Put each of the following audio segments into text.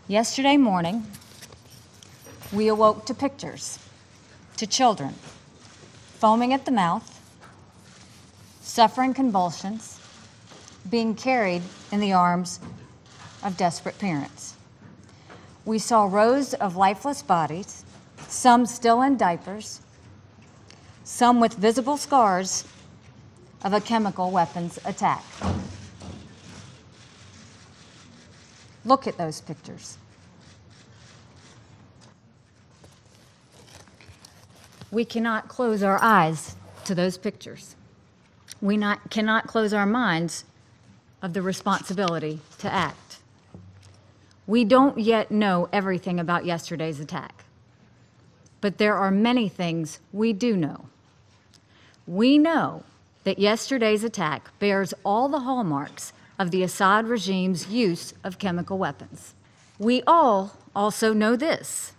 Yesterday morning, we awoke to pictures, to children foaming at the mouth, suffering convulsions, being carried in the arms of desperate parents. We saw rows of lifeless bodies, some still in diapers, some with visible scars of a chemical weapons attack. Look at those pictures. We cannot close our eyes to those pictures. We cannot close our minds of the responsibility to act. We don't yet know everything about yesterday's attack, but there are many things we do know. We know that yesterday's attack bears all the hallmarks of the Assad regime's use of chemical weapons. We all also know this.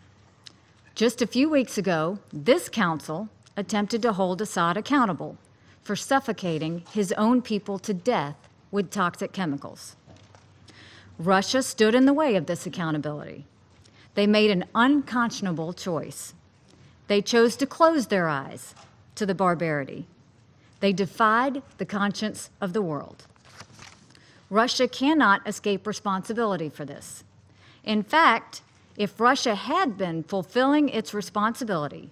Just a few weeks ago, this council attempted to hold Assad accountable for suffocating his own people to death with toxic chemicals. Russia stood in the way of this accountability. They made an unconscionable choice. They chose to close their eyes to the barbarity. They defied the conscience of the world. Russia cannot escape responsibility for this. In fact, if Russia had been fulfilling its responsibility,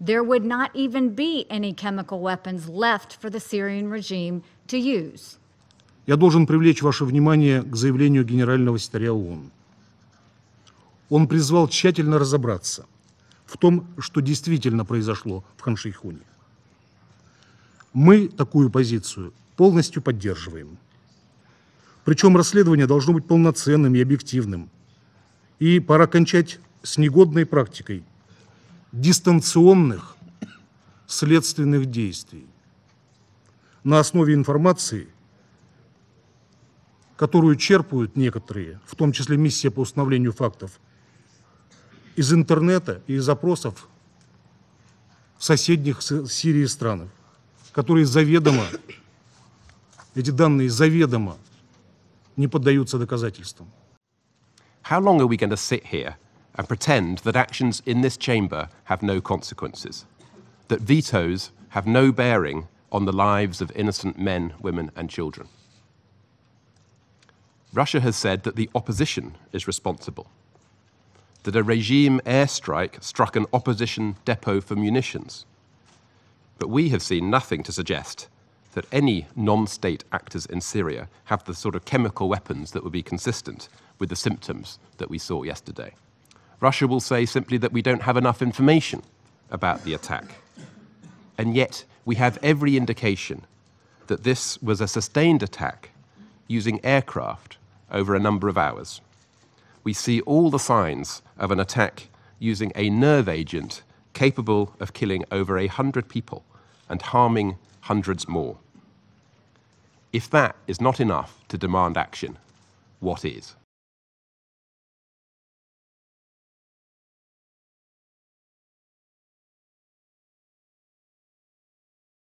there would not even be any chemical weapons left for the Syrian regime to use. Я должен привлечь ваше внимание к заявлению Генерального секретаря ООН. Он призвал тщательно разобраться в том, что действительно произошло в Хан-Шейхуне. Мы такую позицию полностью поддерживаем. Причем расследование должно быть полноценным и объективным. И пора кончать с негодной практикой дистанционных следственных действий на основе информации, которую черпают некоторые, в том числе миссия по установлению фактов, из интернета и из опросов соседних с Сирией стран, которые заведомо, эти данные заведомо не поддаются доказательствам. How long are we going to sit here and pretend that actions in this chamber have no consequences? That vetoes have no bearing on the lives of innocent men, women and children? Russia has said that the opposition is responsible, that a regime airstrike struck an opposition depot for munitions. But we have seen nothing to suggest that any non-state actors in Syria have the sort of chemical weapons that would be consistent with the symptoms that we saw yesterday. Russia will say simply that we don't have enough information about the attack. And yet we have every indication that this was a sustained attack using aircraft over a number of hours. We see all the signs of an attack using a nerve agent capable of killing over 100 people and harming hundreds more. If that is not enough to demand action, what is?